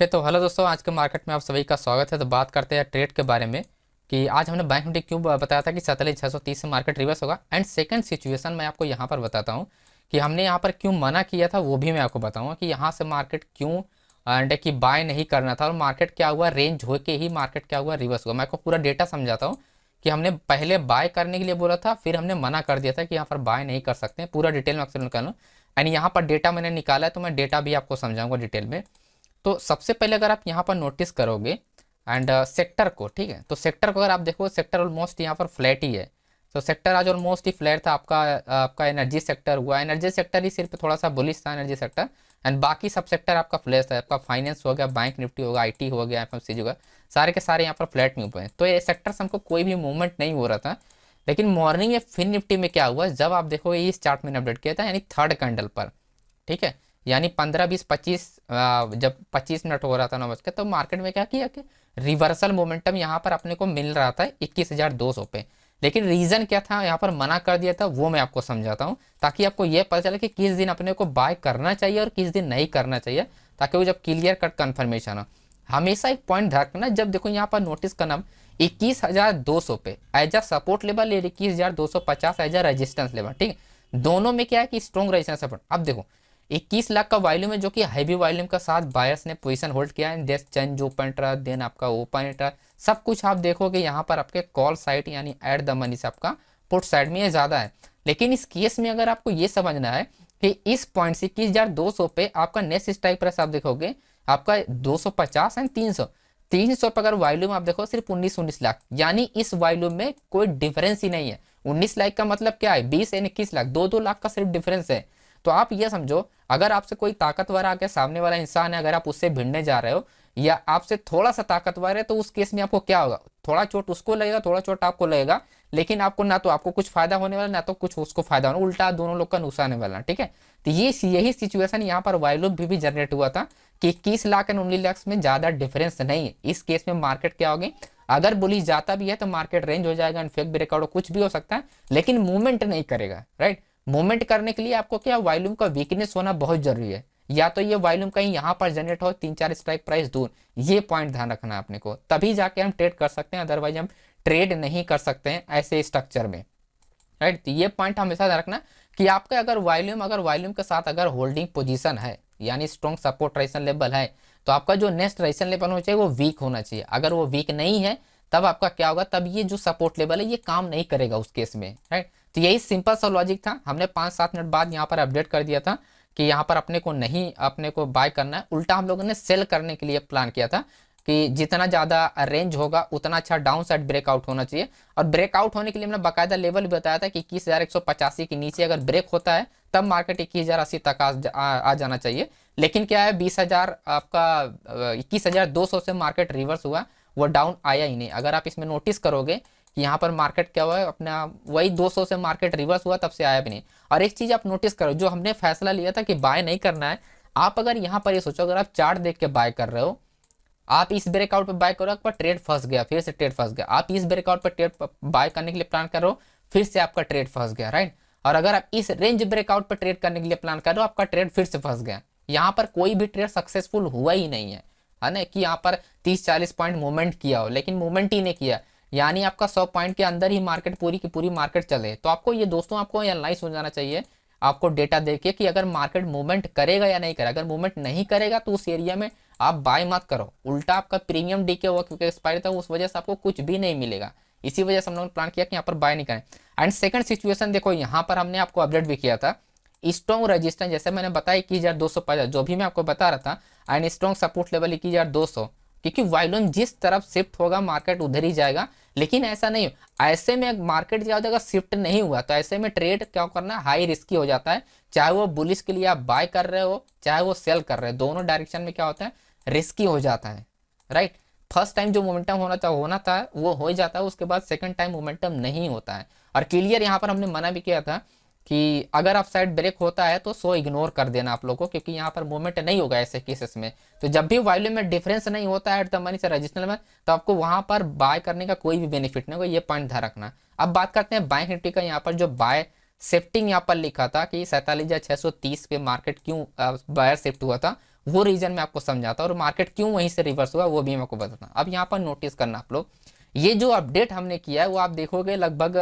Okay तो hello दोस्तों, आज के मार्केट में आप सभी का स्वागत है। तो बात करते हैं ट्रेड के बारे में कि आज हमने बैंक निफ्टी क्यों बताया था कि 47,630 से मार्केट रिवर्स होगा। एंड सेकंड सिचुएशन मैं आपको यहाँ पर बताता हूँ कि हमने यहाँ पर क्यों मना किया था, वो भी मैं आपको बताऊँगा कि यहाँ से मार्केट क्यों एंड कि बाय नहीं करना था और मार्केट क्या हुआ, रेंज हो के ही मार्केट क्या हुआ, रिवर्स हुआ। मैं आपको पूरा डेटा समझाता हूँ कि हमने पहले बाय करने के लिए बोला था, फिर हमने मना कर दिया था कि यहाँ पर बाय नहीं कर सकते हैं। पूरा डिटेल में अक्सर निकालूँ एंड यहाँ पर डेटा मैंने निकाला है, तो मैं डेटा भी आपको समझाऊंगा डिटेल में। तो सबसे पहले अगर आप यहाँ पर नोटिस करोगे एंड सेक्टर को, ठीक है, तो सेक्टर को अगर आप देखो, सेक्टर ऑलमोस्ट यहाँ पर फ्लैट ही है। तो सेक्टर आज ऑलमोस्ट ही फ्लैट था। आपका एनर्जी सेक्टर हुआ, एनर्जी सेक्टर ही सिर्फ थोड़ा सा बुलिश था एनर्जी सेक्टर। एंड बाकी सब सेक्टर आपका फ्लैट है। आपका फाइनेंस हो गया, बैंक निफ्टी होगा, आईटी हो गया, एफएमसीजी होगा, सारे के सारे यहाँ पर फ्लैट में हुए हैं। तो ये सेक्टर्स हमको कोई भी मूवमेंट नहीं हो रहा था। लेकिन मॉर्निंग में फिन निफ्टी में क्या हुआ, जब आप देखो इस चार्ट में अपडेट किया था, यानी थर्ड कैंडल पर, ठीक है, यानी 15 20 25 जब 25 मिनट हो रहा था 9 बज के, तो मार्केट में क्या किया कि रिवर्सल मोमेंटम यहाँ पर अपने को मिल रहा था 21,200 पे। लेकिन रीजन क्या था, यहाँ पर मना कर दिया था, वो मैं आपको समझाता हूँ ताकि आपको ये पता चले कि किस दिन अपने को बाय करना चाहिए और किस दिन नहीं करना चाहिए, ताकि वो जब क्लियर कट कन्फर्मेशन हो। हमेशा एक पॉइंट ध्यान रखना, जब देखो यहाँ पर नोटिस करना 21,200 पे as a support level, 21,250 as a resistance level, ठीक है। दोनों में क्या है कि स्ट्रॉन्ग रेजिस्टेंस सपोर्ट। अब देखो 21 लाख का वॉल्यूम है, जो कि हैवी वॉल्यूम का साथ बायर्स ने पोजीशन होल्ड किया है। जस्ट चेंज जो ओपन रहा, देन आपका ओपन रहा, सब कुछ आप देखोगे यहाँ पर आपके कॉल साइड यानी एट द मनी से आपका पुट साइड में ये ज्यादा है। लेकिन इस केस में अगर आपको ये समझना है कि इस पॉइंट से 21,200 पे आपका नेक्स्ट स्ट्राइक प्राइस आप देखोगे आपका 250 एंड 300 पर अगर वॉल्यूम आप देखो सिर्फ 19 लाख, यानी इस वॉल्यूम में कोई डिफरेंस ही नहीं है। 19 लाख का मतलब क्या है, 20 एंड 21 लाख, 2 लाख का सिर्फ डिफरेंस है। तो आप ये समझो, अगर आपसे कोई ताकतवर आके सामने वाला इंसान है, अगर आप उससे भिड़ने जा रहे हो या आपसे थोड़ा सा ताकतवर है, तो उस केस में आपको क्या होगा, थोड़ा चोट उसको लगेगा, थोड़ा चोट आपको लगेगा। लेकिन आपको ना तो आपको कुछ फायदा होने वाला, ना तो कुछ उसको फायदा होने, उल्टा दोनों लोग का नुकसान होने वाला, ठीक है। तो ये यही सिचुएशन यहाँ पर वॉल्यूम भी जनरेट हुआ था कि 21 लाख एंड 19 लाख में ज्यादा डिफरेंस नहीं है। इस केस में मार्केट क्या होगी, अगर बुलिश जाता भी है तो मार्केट रेंज हो जाएगा एंड फेक ब्रेकआउट कुछ भी हो सकता है, लेकिन मूवमेंट नहीं करेगा, राइट। मूवमेंट करने के लिए आपको क्या वॉल्यूम का वीकनेस होना बहुत जरूरी है, या तो ये वॉल्यूम कहीं यहाँ पर जनरेट हो 3-4 स्ट्राइक प्राइस दूर। ये पॉइंट ध्यान रखना है अपने को, तभी जाके हम ट्रेड कर सकते हैं, अदरवाइज हम ट्रेड नहीं कर सकते हैं ऐसे स्ट्रक्चर में, राइट। तो ये पॉइंट हमेशा ध्यान रखना कि आपका अगर वॉल्यूम के साथ अगर होल्डिंग पोजीशन है, यानी स्ट्रॉन्ग सपोर्ट रेजिस्टेंस लेवल है, तो आपका जो नेक्स्ट रेजिस्टेंस लेवल होना चाहिए वो वीक होना चाहिए। अगर वो वीक नहीं है, तब आपका क्या होगा, तब ये जो सपोर्ट लेवल है ये काम नहीं करेगा उस केस में, राइट। तो यही सिंपल सा लॉजिक था। हमने 5-7 मिनट बाद यहाँ पर अपडेट कर दिया था कि यहाँ पर अपने को बाय करना है। उल्टा हम लोगों ने सेल करने के लिए प्लान किया था कि जितना ज्यादा रेंज होगा उतना अच्छा डाउन साइड ब्रेकआउट होना चाहिए। और ब्रेकआउट होने के लिए हमने बाकायदा लेवल भी बताया था कि 21,185 के नीचे अगर ब्रेक होता है तब मार्केट 21,080 तक आ जाना चाहिए। लेकिन क्या है, 20,000 आपका 21,200 से मार्केट रिवर्स हुआ, वो डाउन आया ही नहीं। अगर आप इसमें नोटिस करोगे कि यहाँ पर मार्केट क्या हुआ है, अपना वही 200 से मार्केट रिवर्स हुआ, तब से आया भी नहीं। और एक चीज आप नोटिस करो, जो हमने फैसला लिया था कि बाय नहीं करना है, आप अगर यहाँ पर ये सोचो, अगर आप चार्ट देख के बाय कर रहे हो, आप इस ब्रेकआउट पे बाय करो, आपका ट्रेड फंस गया, फिर से ट्रेड फंस गया। आप इस ब्रेकआउट पे ट्रेड बाय करने के लिए प्लान कर रहे हो, फिर से आपका ट्रेड फंस गया, राइट। और अगर आप इस रेंज ब्रेकआउट पे ट्रेड करने के लिए प्लान कर रहे हो, आपका ट्रेड फिर से फंस गया। यहाँ पर कोई भी ट्रेड सक्सेसफुल हुआ ही नहीं है ना, कि यहाँ पर 30-40 पॉइंट मूवमेंट किया हो, लेकिन मूवमेंट ही नहीं किया, यानी आपका 100 पॉइंट के अंदर ही मार्केट पूरी की पूरी मार्केट चले। तो आपको ये दोस्तों, आपको एनालाइज हो जाना चाहिए आपको डेटा देके कि अगर मार्केट मूवमेंट करेगा या नहीं करेगा। अगर मूवमेंट नहीं करेगा तो उस एरिया में आप बाय मत करो, उल्टा आपका प्रीमियम डीके हुआ, क्योंकि एक्सपायरी था, उस वजह से आपको कुछ भी नहीं मिलेगा। इसी वजह से हम लोगों ने प्लान किया कि यहाँ पर बाय नहीं करें। एंड सेकंड सिचुएशन देखो, यहाँ पर हमने आपको अपडेट भी किया था, स्ट्रॉन्ग रेजिस्टेंस जैसे मैंने बताया 21,250, जो भी मैं आपको बता रहा था, एंड स्ट्रॉन्ग सपोर्ट लेवल 21,200, क्योंकि वॉल्यूम जिस तरफ शिफ्ट होगा मार्केट उधर ही जाएगा। लेकिन ऐसा नहीं हो, ऐसे में मार्केट ज्यादा अगर शिफ्ट नहीं हुआ तो ऐसे में ट्रेड क्या करना, हाई रिस्की हो जाता है। चाहे वो बुलिश के लिए आप बाय कर रहे हो, चाहे वो सेल कर रहे हो, दोनों डायरेक्शन में क्या होता है, रिस्की हो जाता है, राइट। फर्स्ट टाइम जो मोमेंटम होना था वो हो ही जाता है, उसके बाद सेकंड टाइम मोमेंटम नहीं होता है। और क्लियर यहाँ पर हमने मना भी किया था कि अगर आप साइड ब्रेक होता है तो सो इग्नोर कर देना आप लोगों को, क्योंकि यहाँ पर मूवमेंट नहीं होगा ऐसे केसेस में। तो जब भी वॉल्यूम में डिफरेंस नहीं होता है एट द मनी से रजिस्ट्रेशन में, तो आपको वहां पर बाय करने का कोई भी बेनिफिट नहीं होगा, ये पॉइंट ध्यान रखना। अब बात करते हैं बैंक निफ्टी का। यहाँ पर जो बाय शिफ्टिंग यहाँ पर लिखा था कि 47,630 पे मार्केट क्यों बायर शिफ्ट हुआ था, वो रीजन मैं आपको समझाता हूँ और मार्केट क्यों वहीं से रिवर्स हुआ वो भी मैं आपको बताता हूँ। अब यहाँ पर नोटिस करना आप लोग, ये जो अपडेट हमने किया है वो आप देखोगे लगभग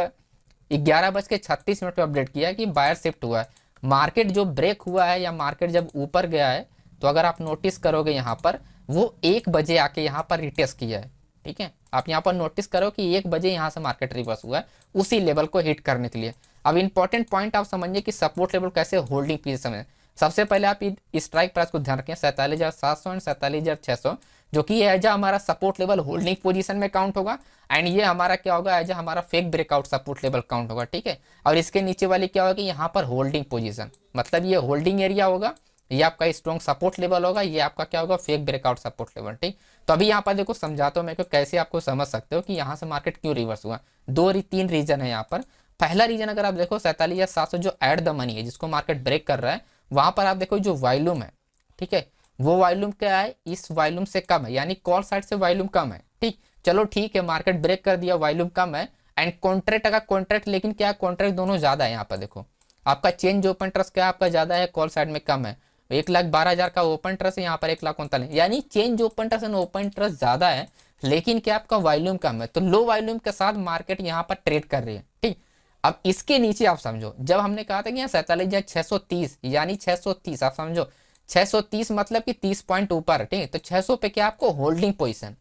11:36 पे अपडेट किया है कि बायर शिफ्ट हुआ है। मार्केट जो ब्रेक हुआ है या मार्केट जब ऊपर गया है तो अगर आप नोटिस करोगे यहाँ पर वो 1 बजे आके यहाँ पर रिटेस्ट किया है। ठीक है, आप यहाँ पर नोटिस करो कि 1 बजे यहाँ से मार्केट रिवर्स हुआ है उसी लेवल को हिट करने के लिए। अब इंपॉर्टेंट पॉइंट आप समझिए कि सपोर्ट लेवल कैसे होल्डिंग पीरियड समय। सबसे पहले आप स्ट्राइक प्राइस को ध्यान रखें 47,700 एंड 47,600, जो कि एज हमारा सपोर्ट लेवल होल्डिंग पोजीशन में काउंट होगा एंड ये हमारा क्या होगा एज हमारा fake breakout support level count होगा। ठीक है, और इसके नीचे वाली क्या होगा कि यहाँ पर होल्डिंग पोजीशन, मतलब ये होल्डिंग एरिया होगा, ये आपका स्ट्रॉन्ग सपोर्ट लेवल होगा, ये आपका क्या होगा फेक ब्रेकआउट सपोर्ट लेवल। ठीक, तो अभी यहाँ पर देखो समझाता हूँ मैं को कैसे आपको समझ सकते हो कि यहाँ से मार्केट क्यों रिवर्स हुआ। 3 रीजन है यहाँ पर। पहला रीजन अगर आप देखो 47,700 जो एट द मनी है जिसको मार्केट ब्रेक कर रहा है, वहां पर आप देखो जो वॉल्यूम है, ठीक है, वो वॉल्यूम क्या है इस वॉल्यूम से कम है, यानी कॉल साइड से वॉल्यूम कम है। ठीक, चलो ठीक है, मार्केट ब्रेक कर दिया, वॉल्यूम कम है एंड कॉन्ट्रैक्ट अगर कॉन्ट्रैक्ट, लेकिन क्या कॉन्ट्रैक्ट दोनों ज्यादा है। यहाँ पर देखो आपका चेंज ओपन ट्रस्ट क्या आपका ज्यादा है, कॉल साइड में कम है। 1,12,000 का ओपन ट्रस्ट है, यहाँ पर 1,39,000, यानी change open trust and open trust ज्यादा है लेकिन क्या आपका वॉल्यूम कम है, तो लो वॉल्यूम के साथ मार्केट यहाँ पर ट्रेड कर रही है। ठीक, अब इसके नीचे आप समझो जब हमने कहा था कि यहाँ 47,630 यानी 630, आप समझो 630 मतलब कि 30 पॉइंट ऊपर। ठीक, तो 600 पे क्या आपको होल्डिंग पोजीशन,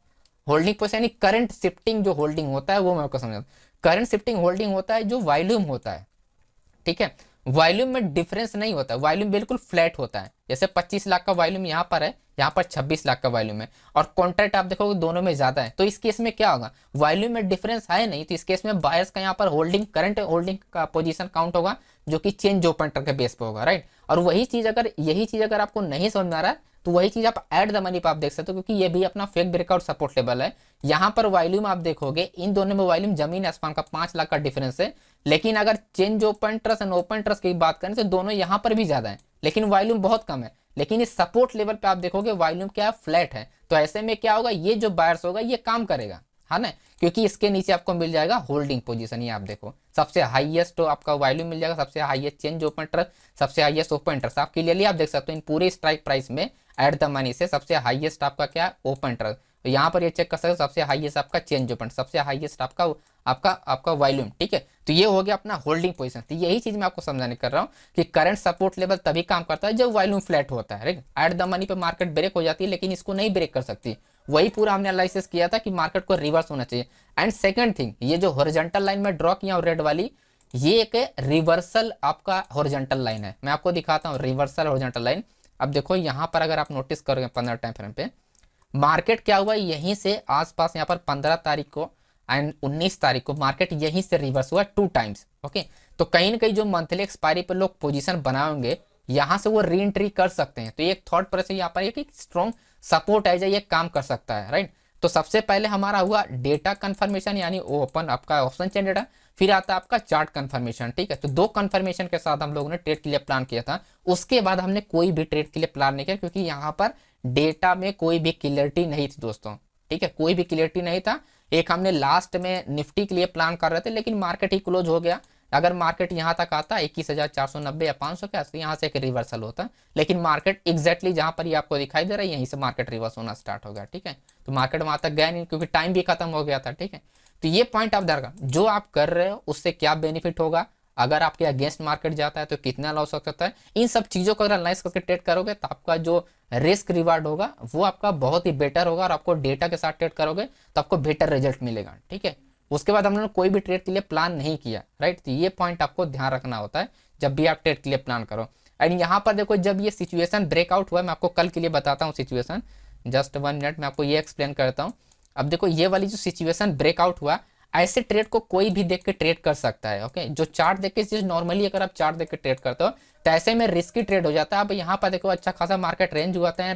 होल्डिंग पोजीशन यानी करंट शिफ्टिंग जो होल्डिंग होता है वो मैं आपको समझा। करंट शिफ्टिंग होल्डिंग होता है जो वॉल्यूम होता है। ठीक है, वॉल्यूम में डिफरेंस नहीं होता, वॉल्यूम बिल्कुल फ्लैट होता है। जैसे 25 लाख का वॉल्यूम यहाँ पर है, यहाँ पर 26 लाख का वॉल्यूम है और कॉन्ट्रैक्ट आप देखोगे दोनों में ज्यादा है, तो इस केस में क्या होगा वॉल्यूम में डिफरेंस है नहीं, तो इस केस में बायर्स का यहाँ पर होल्डिंग करंट होल्डिंग का पोजीशन काउंट होगा जो कि चेंज ओपन के बेस पे होगा। राइट, और वही चीज अगर यही चीज अगर आपको नहीं समझ में आ रहा है तो वही चीज आप एट द मनी पे आप देख सकते हो, क्योंकि ये भी अपना फेक ब्रेकआउट सपोर्ट लेवल है। यहाँ पर वॉल्यूम आप देखोगे इन दोनों में वॉल्यूम जमीन आसमान का 5 लाख का डिफरेंस है, लेकिन अगर change open trust and open trust की बात करें तो दोनों यहाँ पर भी ज्यादा है लेकिन वॉल्यूम बहुत कम है। लेकिन इस सपोर्ट लेवल पे आप देखोगे वॉल्यूम क्या है फ्लैट है, तो ऐसे में क्या होगा ये जो बायर्स होगा ये काम करेगा, है ना, क्योंकि इसके नीचे आपको मिल जाएगा होल्डिंग पोजीशन। ये आप देखो सबसे हाईएस्ट तो आपका वॉल्यूम मिल जाएगा, सबसे हाईएस्ट चेंज ओपन ट्रस्ट, सबसे हाईएस्ट ओपन ट्रस्ट। आप क्लियरली आप देख सकते हो इन पूरे स्ट्राइक प्राइस में एट द मनी से सबसे हाईएस्ट आपका क्या ओपन ट्रस्ट, तो यहाँ पर ये चेक कर सकते हो सबसे हाईएस्ट आपका चेंज ओपन, सबसे हाईएस्ट आपका आपका आपका वॉल्यूम। ठीक है, तो ये हो गया अपना होल्डिंग पोजीशन। तो यही चीज मैं आपको समझाने कर रहा हूँ कि करंट सपोर्ट लेवल तभी काम करता है जब वॉल्यूम फ्लैट होता है। राइट, एट द मनी पे मार्केट ब्रेक हो जाती है लेकिन इसको नहीं ब्रेक कर सकती, वही पूरा हमने एनालिसिस किया था कि मार्केट को रिवर्स होना चाहिए। एंड सेकंड थिंग, ये जो हॉरिजॉन्टल लाइन में ड्रॉ किया रेड वाली, ये एक रिवर्सल आपका हॉरिजॉन्टल लाइन है। मैं आपको दिखाता हूँ रिवर्सल हॉरिजॉन्टल लाइन। अब देखो यहाँ पर अगर आप नोटिस करोगे 15 टाइम फ्रेम पे मार्केट क्या हुआ यहीं से आसपास, यहाँ पर 15 तारीख को एंड 19 तारीख को मार्केट यहीं से रिवर्स हुआ 2 टाइम्स। ओके, तो कहीं ना कहीं जो मंथली एक्सपायरी पर लोग पोजीशन बनाएंगे यहाँ से वो री एंट्री कर सकते हैं, तो एक थॉट प्रोसेस यहाँ पर एक स्ट्रॉन्ग सपोर्ट है जो ये काम कर सकता है। राइट, तो सबसे पहले हमारा हुआ डेटा कंफर्मेशन यानी ओपन आपका ऑप्शन चेन डेटा, फिर आता है आपका चार्ट कंफर्मेशन। ठीक है, तो 2 कंफर्मेशन के साथ हम लोगों ने ट्रेड के लिए प्लान किया था, उसके बाद हमने कोई भी ट्रेड के लिए प्लान नहीं किया क्योंकि यहाँ पर डेटा में कोई भी क्लियरिटी नहीं थी दोस्तों। ठीक है, कोई भी क्लियरिटी नहीं था। एक हमने लास्ट में निफ्टी के लिए प्लान कर रहे थे लेकिन मार्केट ही क्लोज हो गया। अगर मार्केट यहाँ तक आता 21,490 या 500 के आसपास, यहाँ से एक रिवर्सल होता, लेकिन मार्केट एग्जैक्टली जहां पर ये आपको दिखाई दे रहा है यहीं से मार्केट रिवर्स होना स्टार्ट हो गया। ठीक है, तो मार्केट वहां तक गया नहीं क्योंकि टाइम भी खत्म हो गया था। ठीक है, तो ये पॉइंट आप ध्यान रखना, जो आप कर रहे हो उससे क्या बेनिफिट होगा, अगर आपके अगेंस्ट मार्केट जाता है तो कितना लॉस हो सकता है, इन सब चीजों को अगर एनालाइज करके ट्रेड करोगे तो आपका जो रिस्क रिवार्ड होगा वो आपका बहुत ही बेटर होगा और आपको डेटा के साथ ट्रेड करोगे तो आपको बेटर रिजल्ट मिलेगा। ठीक है, उसके बाद हमने कोई भी ट्रेड के लिए प्लान नहीं किया। राइट, तो ये पॉइंट आपको ध्यान रखना होता है जब भी आप ट्रेड के लिए प्लान करो। एंड यहाँ पर देखो जब ये सिचुएशन ब्रेकआउट हुआ, मैं आपको कल के लिए बताता हूँ सिचुएशन, जस्ट 1 मिनट में आपको ये एक्सप्लेन करता हूँ। अब देखो ये वाली जो सिचुएशन ब्रेकआउट हुआ, ऐसे ट्रेड को कोई भी देख के ट्रेड कर सकता है। ओके, जो चार्ट देख के नॉर्मली अगर आप चार्ट देख के ट्रेड करते हो तो ऐसे में रिस्की ट्रेड हो जाता है। अब यहाँ पर देखो अच्छा खासा मार्केट रेंज हुआ था,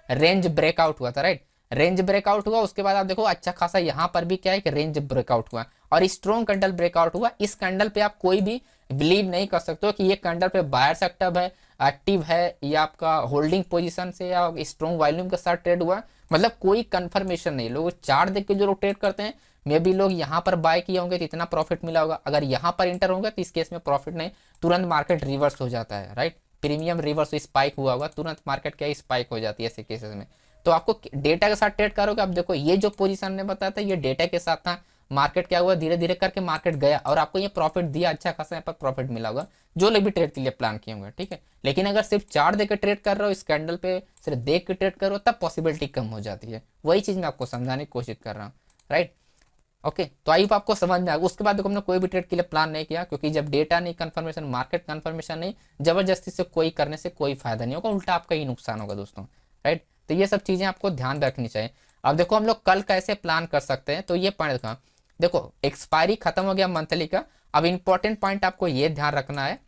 रेंज ब्रेकआउट हुआ था। राइट, रेंज ब्रेकआउट हुआ, उसके बाद आप देखो अच्छा खासा यहाँ पर भी क्या है कि रेंज ब्रेकआउट हुआ और स्ट्रॉन्ग कैंडल ब्रेकआउट हुआ। इस कैंडल पे आप कोई भी बिलीव नहीं कर सकते हो कि ये कैंडल पे बायर्स एक्टिव है या आपका होल्डिंग पोजीशन से या स्ट्रॉन्ग वॉल्यूम के साथ ट्रेड हुआ, मतलब कोई कंफर्मेशन नहीं। लोग चार्ट देख के जो लोग ट्रेड करते हैं मे भी लोग यहाँ पर बाय किए होंगे तो इतना प्रॉफिट मिला होगा, अगर यहाँ पर इंटर होंगे तो इस केस में प्रॉफिट नहीं, तुरंत मार्केट रिवर्स हो जाता है। राइट, प्रीमियम रिवर्स स्पाइक हुआ होगा, तुरंत मार्केट क्या स्पाइक हो जाती है ऐसे केसेस में। तो आपको डेटा के साथ ट्रेड करोगे। अब देखो ये जो पोजीशन ने बताया था ये डेटा के साथ था, मार्केट क्या हुआ धीरे धीरे करके मार्केट गया और आपको ये प्रॉफिट दिया, अच्छा खासा यहाँ पर प्रॉफिट मिला होगा जो लोग भी ट्रेड के लिए प्लान किए होंगे, ठीक है। लेकिन अगर सिर्फ चार्ट देकर ट्रेड कर रहे हो, इस कैंडल पे सिर्फ देख के ट्रेड कर रहे हो, तब पॉसिबिलिटी कम हो जाती है। वही चीज मैं आपको समझाने की कोशिश कर रहा हूँ, राइट। ओके, तो आई होप आपको समझ में आएगा। उसके बाद देखो हमने कोई भी ट्रेड के लिए प्लान नहीं किया, क्योंकि जब डेटा नहीं, कंफर्मेशन, मार्केट कंफर्मेशन नहीं, जबरदस्ती से कोई करने से कोई फायदा नहीं होगा, उल्टा आपका ही नुकसान होगा दोस्तों, राइट। तो ये सब चीजें आपको ध्यान रखनी चाहिए। अब देखो हम लोग कल कैसे प्लान कर सकते हैं, तो ये पॉइंट देखो, देखो एक्सपायरी खत्म हो गया मंथली का। अब इंपॉर्टेंट पॉइंट आपको ये ध्यान रखना है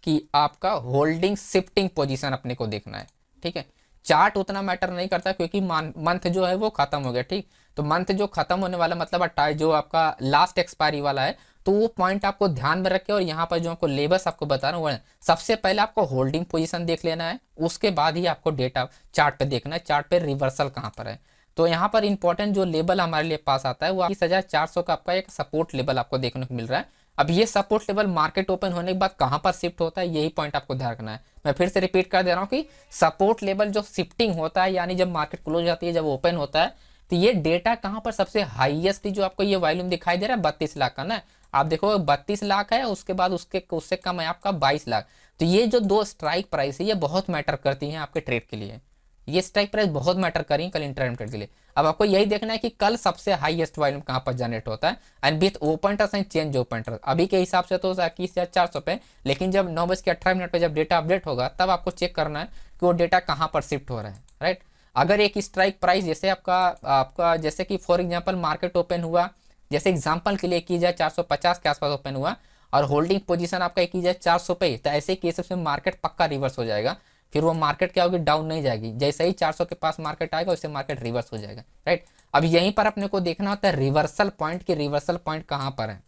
कि आपका होल्डिंग शिफ्टिंग पोजीशन अपने को देखना है, ठीक है। चार्ट उतना मैटर नहीं करता, क्योंकि मंथ जो है वो खत्म हो गया, ठीक। तो मंथ जो खत्म होने वाला मतलब जो आपका लास्ट एक्सपायरी वाला है, तो वो पॉइंट आपको ध्यान में रखे। और यहाँ पर जो आपको लेबल्स आपको बता रहा हूँ, सबसे पहले आपको होल्डिंग पोजीशन देख लेना है, उसके बाद ही आपको डेटा चार्ट पे देखना है, चार्ट पे रिवर्सल कहाँ पर है। तो यहाँ पर इंपॉर्टेंट जो लेवल हमारे लिए पास आता है वो 20,400 का आपका एक सपोर्ट लेवल आपको देखने को मिल रहा है। अब ये सपोर्ट लेवल मार्केट ओपन होने के बाद कहां पर शिफ्ट होता है, यही पॉइंट आपको ध्यान रखना है। मैं फिर से रिपीट कर दे रहा हूं कि सपोर्ट लेवल जो शिफ्टिंग होता है, यानी जब मार्केट क्लोज जाती है, जब ओपन होता है, तो ये डेटा कहां पर सबसे हाईएस्ट, जो आपको ये वॉल्यूम दिखाई दे रहा है 32 लाख का ना, आप देखो 32 लाख है, उसके बाद उससे कम है आपका 22 लाख। तो ये जो दो स्ट्राइक प्राइस है ये बहुत मैटर करती है आपके ट्रेड के लिए, ये स्ट्राइक प्राइस बहुत मैटर करेंगे कल इंट्राडे ट्रेड के लिए। अब आपको यही देखना है कि कल सबसे हाईएस्ट वॉल्यूम कहां पर जनरेट होता है, and with open trust and change open trust. अभी के हिसाब से तो 21,400 पे, लेकिन जब 9:18 पे जब डेटा अपडेट होगा तब आपको चेक करना है कि वो डेटा कहां पर शिफ्ट हो रहा है, राइट। अगर एक स्ट्राइक प्राइस जैसे आपका जैसे कि फॉर एग्जाम्पल मार्केट ओपन हुआ, जैसे एग्जाम्पल के लिए 21,450 के आसपास ओपन हुआ और होल्डिंग पोजीशन आपका 21,400 पे, तो ऐसे केसेस में मार्केट पक्का रिवर्स हो जाएगा। फिर वो मार्केट क्या होगी, डाउन नहीं जाएगी, जैसे ही 400 के पास मार्केट आएगा उससे मार्केट रिवर्स हो जाएगा, राइट। अब यहीं पर अपने को देखना होता है रिवर्सल पॉइंट, की रिवर्सल पॉइंट कहां पर है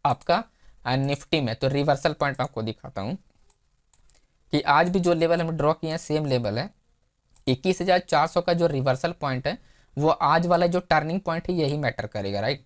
आपका निफ्टी में। तो रिवर्सल पॉइंट आपको दिखाता हूं कि आज भी जो लेवल हम ड्रॉ किए हैं सेम लेवल है, 21,400 का जो रिवर्सल पॉइंट है वो आज वाला जो टर्निंग पॉइंट है यही मैटर करेगा, राइट।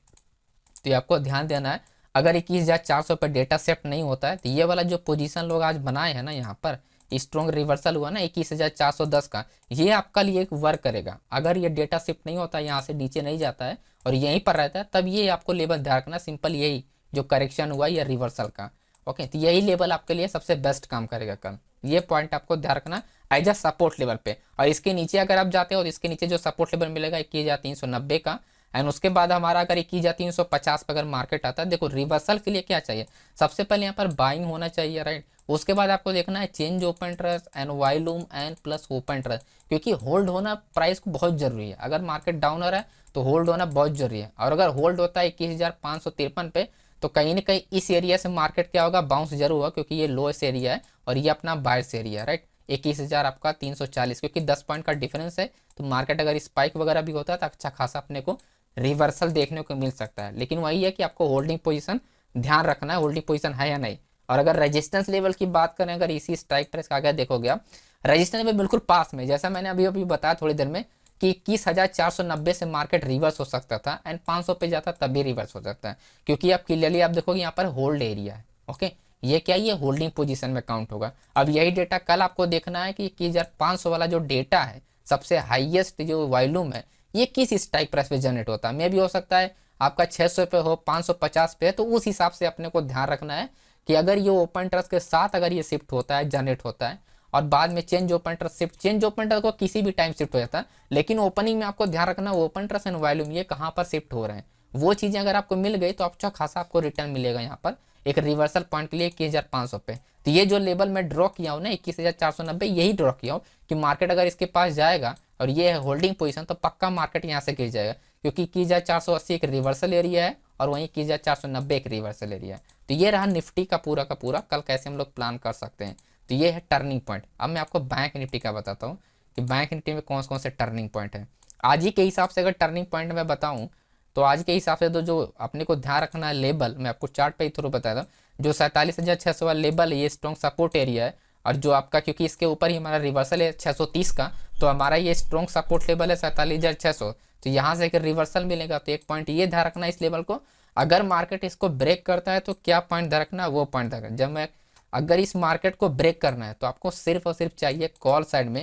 तो ये आपको ध्यान देना है। अगर 21,400 पर डेटा सेट नहीं होता है तो ये वाला जो पोजीशन लोग आज बनाए हैं ना, यहाँ पर स्ट्रॉन्ग रिवर्सल हुआ ना 21,410 का, ये आपका लिए एक वर्क करेगा। अगर ये डेटा शिफ्ट नहीं होता, यहाँ से नीचे नहीं जाता है और यहीं पर रहता है, तब ये आपको लेवल ध्यान रखना, सिंपल यही जो करेक्शन हुआ या रिवर्सल का, ओके। तो यही लेवल आपके लिए सबसे बेस्ट काम करेगा कल, ये पॉइंट आपको ध्यान रखना एज अ सपोर्ट लेवल पे। और इसके नीचे अगर आप जाते हो तो इसके नीचे जो सपोर्ट लेवल मिलेगा 21,390 का, एंड उसके बाद हमारा अगर 21,350 पर अगर मार्केट आता है, देखो रिवर्सल के लिए क्या चाहिए, सबसे पहले यहाँ पर बाइंग होना चाहिए, राइट। उसके बाद आपको देखना है change open trust and volume and plus open trust, क्योंकि होल्ड होना प्राइस को बहुत जरूरी है। अगर मार्केट डाउन हो रहा है तो होल्ड होना बहुत जरूरी है, और अगर होल्ड होता है 21,553 पे, तो कहीं ना कहीं इस एरिया से मार्केट क्या होगा, बाउंस जरूर होगा, क्योंकि ये लोएस्ट एरिया है और ये अपना बायर्स एरिया है, राइट। 21,000 आपका 340, क्योंकि 10 पॉइंट का डिफरेंस है, तो मार्केट अगर स्पाइक वगैरह भी होता है तो अच्छा खासा अपने को रिवर्सल देखने को मिल सकता है। लेकिन वही है कि आपको होल्डिंग पोजीशन ध्यान रखना है, होल्डिंग पोजीशन है या नहीं। और अगर रेजिस्टेंस लेवल की बात करें, अगर इसी स्ट्राइक प्राइस का आगे देखोगे आप, रेजिस्टेंस लेवल बिल्कुल पास में, जैसा मैंने अभी अभी बताया थोड़ी देर में कि 21,490 से मार्केट रिवर्स हो सकता था एंड 500 पे जाता तब भी रिवर्स हो सकता है, क्योंकि आप क्लियरली आप देखोगे यहाँ पर होल्ड एरिया है, ओके। ये क्या, ये होल्डिंग पोजीशन में काउंट होगा। अब यही डेटा कल आपको देखना है कि 21,500 वाला जो डेटा है, सबसे हाईएस्ट जो वॉल्यूम है, ये किस स्ट्राइक प्राइस पे जनरेट होता है। मे भी हो सकता है आपका 600 पे हो, 550 पे है, तो उस हिसाब से अपने को ध्यान रखना है कि अगर ये ओपन ट्रस्ट के साथ अगर ये शिफ्ट होता है, जनरेट होता है, और बाद में change open trust shift, change open trust को किसी भी टाइम शिफ्ट हो जाता है, लेकिन ओपनिंग में आपको ध्यान रखना ओपन ट्रस्ट एंड वॉल्यूम ये कहाँ पर शिफ्ट हो रहे हैं, वो चीजें अगर आपको मिल गई तो अच्छा खासा आपको रिटर्न मिलेगा यहाँ पर एक रिवर्सल पॉइंट के लिए 21,500 पे। तो ये जो लेवल मैं ड्रॉ किया हूँ ना 21,490, यही ड्रॉ किया हूँ कि मार्केट अगर इसके पास जाएगा और ये है होल्डिंग पोजीशन, तो पक्का मार्केट यहाँ से गिर जाएगा, क्योंकि 21,480 एक रिवर्सल एरिया है और वहीं 21,490 एक रिवर्सल एरिया है। तो ये रहा निफ्टी का पूरा कल कैसे हम लोग प्लान कर सकते हैं। तो ये है टर्निंग पॉइंट। अब मैं आपको बैंक निफ्टी का बताता हूँ कि बैंक निफ्टी में कौन कौन से टर्निंग पॉइंट है। आज ही के हिसाब से अगर टर्निंग पॉइंट मैं बताऊँ तो आज के हिसाब से तो जो अपने को ध्यान रखना है लेवल, मैं आपको चार्ट पे ही थ्रू बताता हूँ, जो 47,600 वाला लेवल है ये स्ट्रॉन्ग सपोर्ट एरिया है, और जो आपका क्योंकि इसके ऊपर ही हमारा रिवर्सल है 630 का, तो हमारा ये स्ट्रॉन्ग सपोर्ट लेवल है 47,600। तो यहाँ से अगर रिवर्सल मिलेगा तो एक पॉइंट ये ध्यान रखना इस लेवल को, अगर मार्केट इसको ब्रेक करता है तो क्या पॉइंट ध्यान रखना, वो पॉइंट ध्यान। जब मैं अगर इस मार्केट को ब्रेक करना है तो आपको सिर्फ और सिर्फ चाहिए कॉल साइड में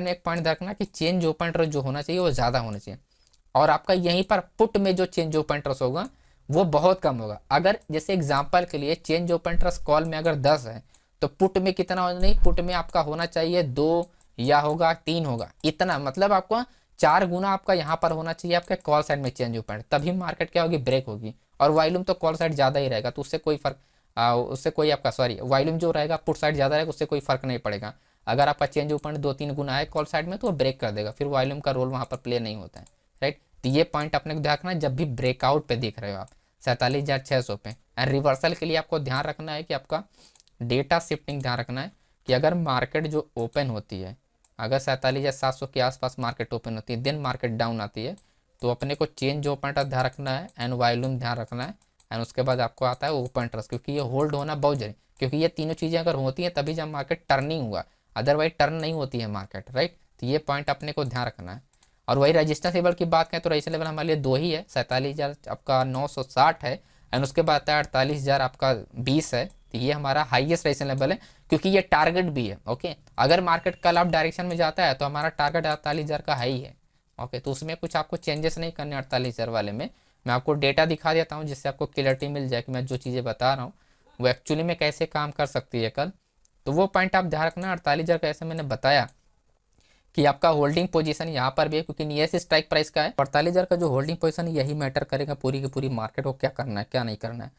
एक पॉइंट रखना कि चेंज ओपन इंटरेस्ट जो होना चाहिए वो ज़्यादा होना चाहिए, और आपका यहीं पर पुट में जो चेंज ओपन इंटरेस्ट होगा वो बहुत कम होगा। अगर जैसे एग्जांपल के लिए चेंज ओपन इंटरेस्ट कॉल में अगर 10 है तो पुट में कितना होना नहीं, पुट में आपका होना चाहिए 2 या होगा 3 होगा, इतना मतलब आपको 4 गुना आपका यहाँ पर होना चाहिए आपके कॉल साइड में चेंज ओपन, तभी मार्केट क्या होगी, ब्रेक होगी। और वॉल्यूम तो कॉल साइड ज़्यादा ही रहेगा तो उससे कोई फर्क उससे कोई आपका सॉरी वॉल्यूम जो रहेगा पुट साइड ज़्यादा रहेगा, उससे कोई फर्क नहीं पड़ेगा। अगर आपका चेंज ओपन 2-3 गुना है कॉल साइड में तो वो ब्रेक कर देगा, फिर वॉल्यूम का रोल वहाँ पर प्ले नहीं होता है, राइट। तो ये पॉइंट अपने को ध्यान रखना है जब भी ब्रेकआउट पे देख रहे हो आप 47,600 पे। एंड रिवर्सल के लिए आपको ध्यान रखना है कि आपका डेटा शिफ्टिंग ध्यान रखना है कि अगर मार्केट जो ओपन होती है, अगर 47,700 के आसपास मार्केट ओपन होती है देन मार्केट डाउन आती है, तो अपने को चेंज ओपन का ध्यान रखना है एंड वॉल्यूम ध्यान रखना है, एंड उसके बाद आपको आता है ओपन ट्रस्ट, क्योंकि ये होल्ड होना बहुत जरूरी, क्योंकि ये तीनों चीज़ें अगर होती हैं तभी जब मार्केट टर्निंग हुआ, अदरवाइज टर्न नहीं होती है मार्केट, राइट। तो ये पॉइंट अपने को ध्यान रखना है। और वही रजिस्टेंस लेवल की बात करें तो रजिस्टेंस लेवल हमारे लिए 2 ही है, 47,000 आपका 960 है, एंड उसके बाद आता है 48,000 आपका 20 है। तो ये हमारा हाईएस्ट रजिस्टेंस लेवल है क्योंकि ये टारगेट भी है, ओके। अगर मार्केट कल आप डायरेक्शन में जाता है तो हमारा टारगेट 48,000 का हाई है, ओके। तो उसमें कुछ आपको चेंजेस नहीं करने 48,000 वाले में। मैं आपको डेटा दिखा देता हूँ जिससे आपको क्लियरिटी मिल जाए कि मैं जो चीज़ें बता रहा हूँ वो एक्चुअली में कैसे काम कर सकती है कल। तो वो पॉइंट आप ध्यान रखना। 48,000 का ऐसे मैंने बताया कि आपका होल्डिंग पोजीशन यहाँ पर भी है क्योंकि नियरेस्ट स्ट्राइक प्राइस का है। 48,000 का जो होल्डिंग पोजीशन यही मैटर करेगा पूरी की पूरी मार्केट को क्या करना है क्या नहीं करना है।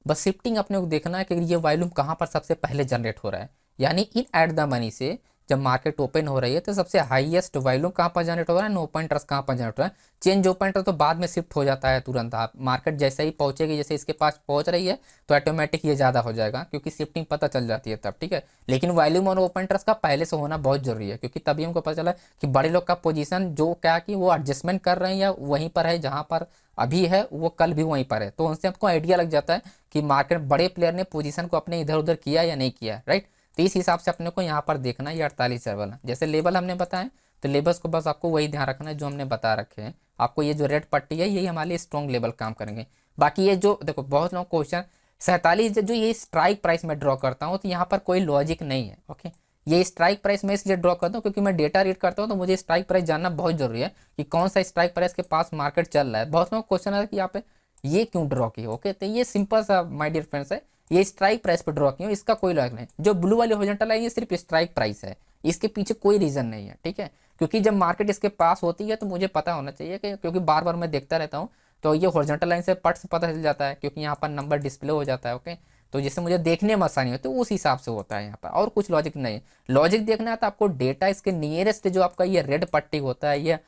बस शिफ्टिंग अपने को देखना है कि ये वॉल्यूम कहाँ पर सबसे पहले जनरेट हो रहा है, यानी इन एट द मनी से जब मार्केट ओपन हो रही है तो सबसे हाईएस्ट वॉल्यूम कहाँ पर जनरेट हो रहा है, नो ओपन इंटरेस्ट कहाँ पर जनरेट हो रहा है। चेंज ओपन इंटरेस्ट तो बाद में शिफ्ट हो जाता है तुरंत, आप मार्केट जैसे ही पहुंचेगी, जैसे इसके पास पहुंच रही है तो ऑटोमेटिक ये ज़्यादा हो जाएगा क्योंकि शिफ्टिंग पता चल जाती है तब, ठीक है। लेकिन वॉल्यूम और ओपन इंटरेस्ट का पहले से होना बहुत जरूरी है क्योंकि तभी हमको पता चला कि बड़े लोग का पोजीशन जो क्या कि वो एडजस्टमेंट कर रहे हैं या वहीं पर है जहाँ पर अभी है वो कल भी वहीं पर है, तो उनसे आपको आइडिया लग जाता है कि मार्केट बड़े प्लेयर ने पोजीशन को अपने इधर उधर किया या नहीं किया, राइट। तो इस हिसाब से अपने को यहाँ पर देखना है ये 48,000 वाला जैसे लेवल हमने बताया, तो लेवल्स को बस आपको वही ध्यान रखना है जो हमने बता रखे हैं। आपको ये जो रेड पट्टी है यही हमारे लिए स्ट्रॉन्ग लेवल काम करेंगे। बाकी ये जो देखो बहुत लोग क्वेश्चन 47 जो ये स्ट्राइक प्राइस में ड्रॉ करता हूँ तो यहाँ पर कोई लॉजिक नहीं है, ओके। ये स्ट्राइक प्राइस मैं इसलिए ड्रॉ करता हूँ क्योंकि मैं डेटा रीड करता हूँ तो मुझे स्ट्राइक प्राइस जानना बहुत जरूरी है कि कौन सा स्ट्राइक प्राइस के पास मार्केट चल रहा है। बहुत लोग क्वेश्चन है कि यहाँ पे ये क्यों ड्रॉ किया, ओके। तो ये सिंपल सा माय डियर फ्रेंड्स है, ये स्ट्राइक प्राइस पर ड्रॉ किया, इसका कोई लॉजिक नहीं। जो ब्लू वाली हॉरिजॉन्टल है ये सिर्फ स्ट्राइक प्राइस है, इसके पीछे कोई रीजन नहीं है, ठीक है। क्योंकि जब मार्केट इसके पास होती है तो मुझे पता होना चाहिए कि क्योंकि बार बार मैं देखता रहता हूँ तो ये हॉरिजॉन्टल लाइन से पट से पता चल जाता है क्योंकि यहाँ पर नंबर डिस्प्ले हो जाता है, ओके। तो जिससे मुझे देखने में आसानी होती है उस हिसाब से होता है यहाँ पर, और कुछ लॉजिक नहीं है। लॉजिक देखना है तो आपको डेटा इसके नियरेस्ट जो आपका ये रेड पट्टी होता है, ये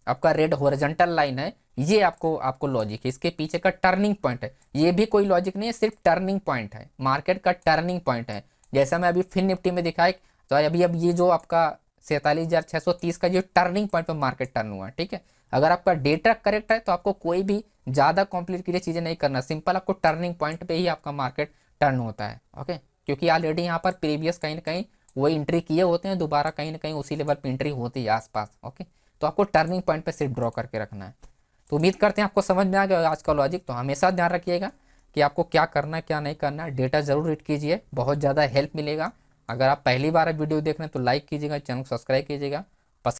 आपका रेड हॉरिजॉन्टल लाइन है, ये आपको आपको लॉजिक है। इसके पीछे का टर्निंग पॉइंट है, ये भी कोई लॉजिक नहीं है, सिर्फ टर्निंग पॉइंट है, मार्केट का टर्निंग पॉइंट है। जैसा मैं अभी फिन निफ्टी में दिखाया तो अभी अब ये जो आपका 47,630 का जो टर्निंग पॉइंट पर मार्केट टर्न हुआ है, ठीक है। अगर आपका डेटा करेक्ट है तो आपको कोई भी ज़्यादा कॉम्प्लिकेटेड चीज़ें नहीं करना, सिंपल आपको टर्निंग पॉइंट पे ही आपका मार्केट टर्न होता है, ओके। क्योंकि ऑलरेडी यहाँ पर प्रीवियस कहीं ना कहीं वो एंट्री किए होते हैं, दोबारा कहीं ना कहीं उसी लेवल पर एंट्री होती है आसपास, ओके। तो आपको टर्निंग पॉइंट पे सिर्फ ड्रॉ करके रखना है। तो उम्मीद करते हैं आपको समझ में आ गया आज का लॉजिक। तो हमेशा ध्यान रखिएगा कि आपको क्या करना है क्या नहीं करना है, डेटा जरूर रीड कीजिए, बहुत ज़्यादा हेल्प मिलेगा। अगर आप पहली बार वीडियो देख रहे हैं तो लाइक कीजिएगा, चैनल को सब्सक्राइब कीजिएगा,